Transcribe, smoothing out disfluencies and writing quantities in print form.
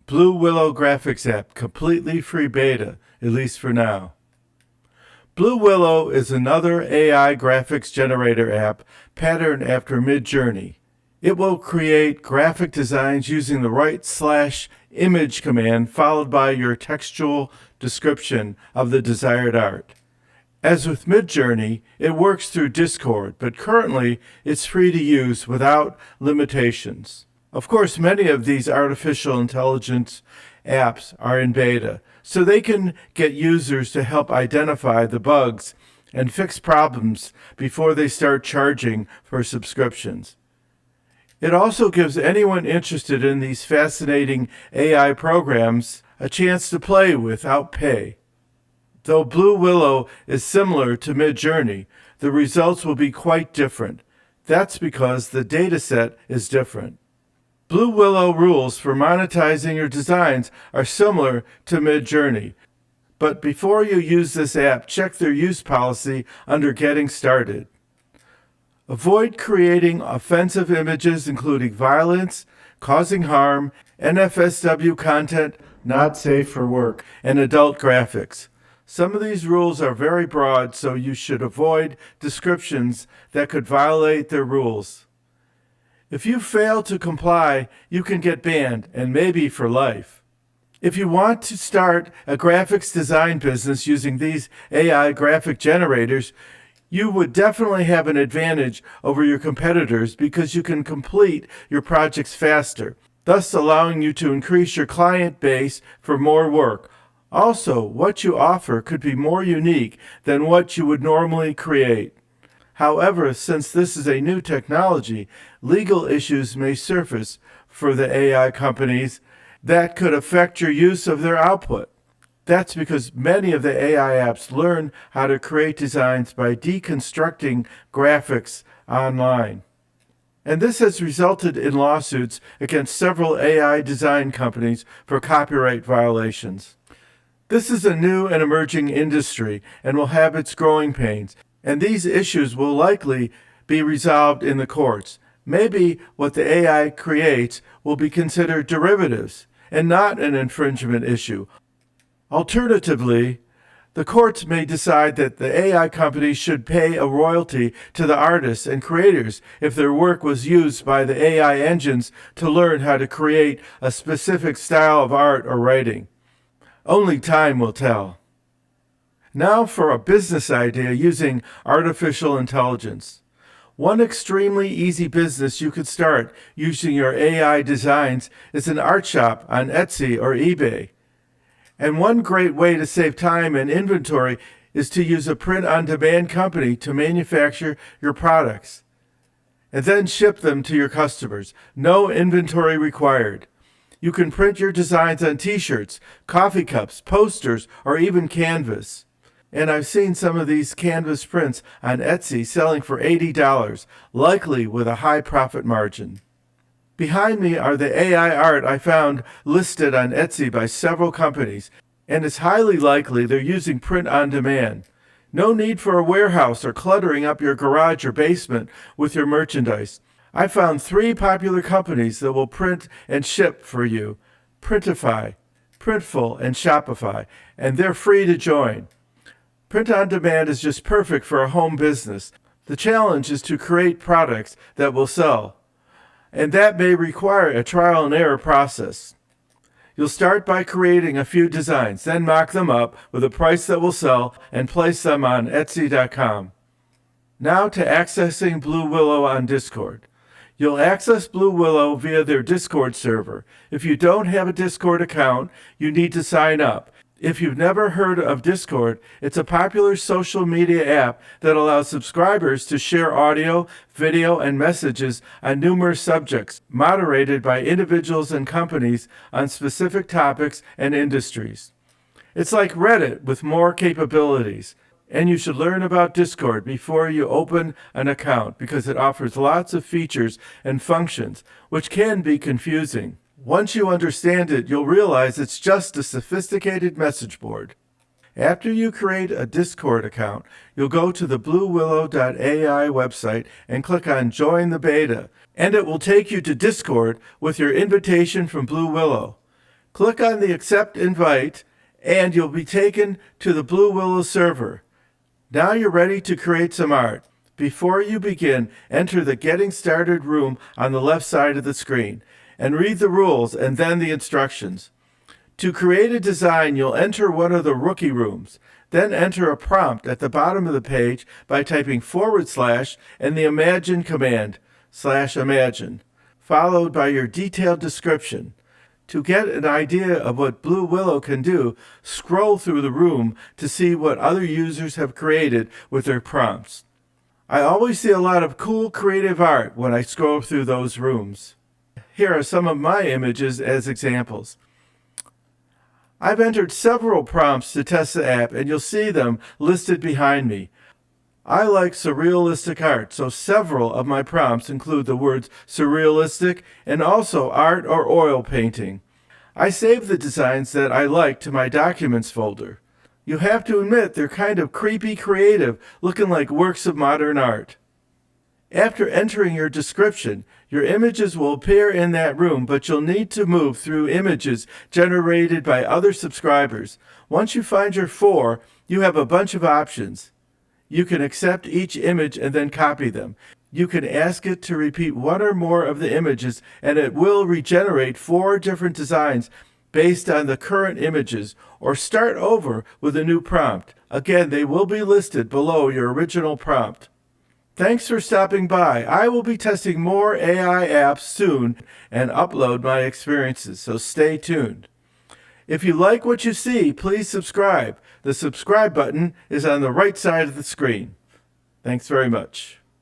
Blue Willow graphics app, completely free beta, at least for now. Blue Willow is another AI graphics generator app patterned after Midjourney. It will create graphic designs using the right/image command followed by your textual description of the desired art. As with Midjourney, it works through Discord, but currently it's free to use without limitations. Of course, many of these artificial intelligence apps are in beta, so they can get users to help identify the bugs and fix problems before they start charging for subscriptions. It also gives anyone interested in these fascinating AI programs a chance to play without pay. Though Blue Willow is similar to Midjourney, the results will be quite different. That's because the dataset is different. Blue Willow rules for monetizing your designs are similar to Midjourney, but before you use this app, check their use policy under Getting Started. Avoid creating offensive images including violence, causing harm, NFSW content not safe for work, and adult graphics. Some of these rules are very broad, so you should avoid descriptions that could violate their rules. If you fail to comply, you can get banned, and maybe for life. If you want to start a graphics design business using these AI graphic generators, you would definitely have an advantage over your competitors because you can complete your projects faster, thus allowing you to increase your client base for more work. Also, what you offer could be more unique than what you would normally create. However, since this is a new technology, legal issues may surface for the AI companies that could affect your use of their output. That's because many of the AI apps learn how to create designs by deconstructing graphics online. And this has resulted in lawsuits against several AI design companies for copyright violations. This is a new and emerging industry and will have its growing pains, and these issues will likely be resolved in the courts. Maybe what the AI creates will be considered derivatives and not an infringement issue. Alternatively, the courts may decide that the AI companies should pay a royalty to the artists and creators if their work was used by the AI engines to learn how to create a specific style of art or writing. Only time will tell. Now for a business idea using artificial intelligence. One extremely easy business you could start using your AI designs is an art shop on Etsy or eBay. And one great way to save time and inventory is to use a print-on-demand company to manufacture your products and then ship them to your customers. No inventory required. You can print your designs on t-shirts, coffee cups, posters, or even canvas. And I've seen some of these canvas prints on Etsy selling for $80, likely with a high profit margin. Behind me are the AI art I found listed on Etsy by several companies, and it's highly likely they're using print on demand. No need for a warehouse or cluttering up your garage or basement with your merchandise. I found 3 popular companies that will print and ship for you: Printify, Printful, and Shopify, and they're free to join. Print on demand is just perfect for a home business. The challenge is to create products that will sell, and that may require a trial and error process. You'll start by creating a few designs, then mock them up with a price that will sell and place them on Etsy.com. Now to accessing Blue Willow on Discord. You'll access Blue Willow via their Discord server. If you don't have a Discord account, you need to sign up. If you've never heard of Discord, it's a popular social media app that allows subscribers to share audio, video, and messages on numerous subjects, moderated by individuals and companies on specific topics and industries. It's like Reddit with more capabilities, and you should learn about Discord before you open an account because it offers lots of features and functions, which can be confusing. Once you understand it, you'll realize it's just a sophisticated message board. After you create a Discord account, you'll go to the BlueWillow.ai website and click on Join the Beta, and it will take you to Discord with your invitation from Blue Willow. Click on the Accept Invite, and you'll be taken to the BlueWillow server. Now you're ready to create some art. Before you begin, enter the Getting Started room on the left side of the screen, and read the rules and then the instructions. To create a design, you'll enter one of the rookie rooms. Then enter a prompt at the bottom of the page by typing / and the Imagine command, /imagine, followed by your detailed description. To get an idea of what BlueWillow can do, scroll through the room to see what other users have created with their prompts. I always see a lot of cool creative art when I scroll through those rooms. Here are some of my images as examples. I've entered several prompts to test the app, and you'll see them listed behind me. I like surrealistic art, so several of my prompts include the words surrealistic and also art or oil painting. I save the designs that I like to my Documents folder. You have to admit they're kind of creepy creative, looking like works of modern art. After entering your description, your images will appear in that room, but you'll need to move through images generated by other subscribers. Once you find your 4, you have a bunch of options. You can accept each image and then copy them. You can ask it to repeat one or more of the images, and it will regenerate 4 different designs based on the current images, or start over with a new prompt. Again, they will be listed below your original prompt. Thanks for stopping by. I will be testing more AI apps soon and upload my experiences, so stay tuned. If you like what you see, please subscribe. The subscribe button is on the right side of the screen. Thanks very much.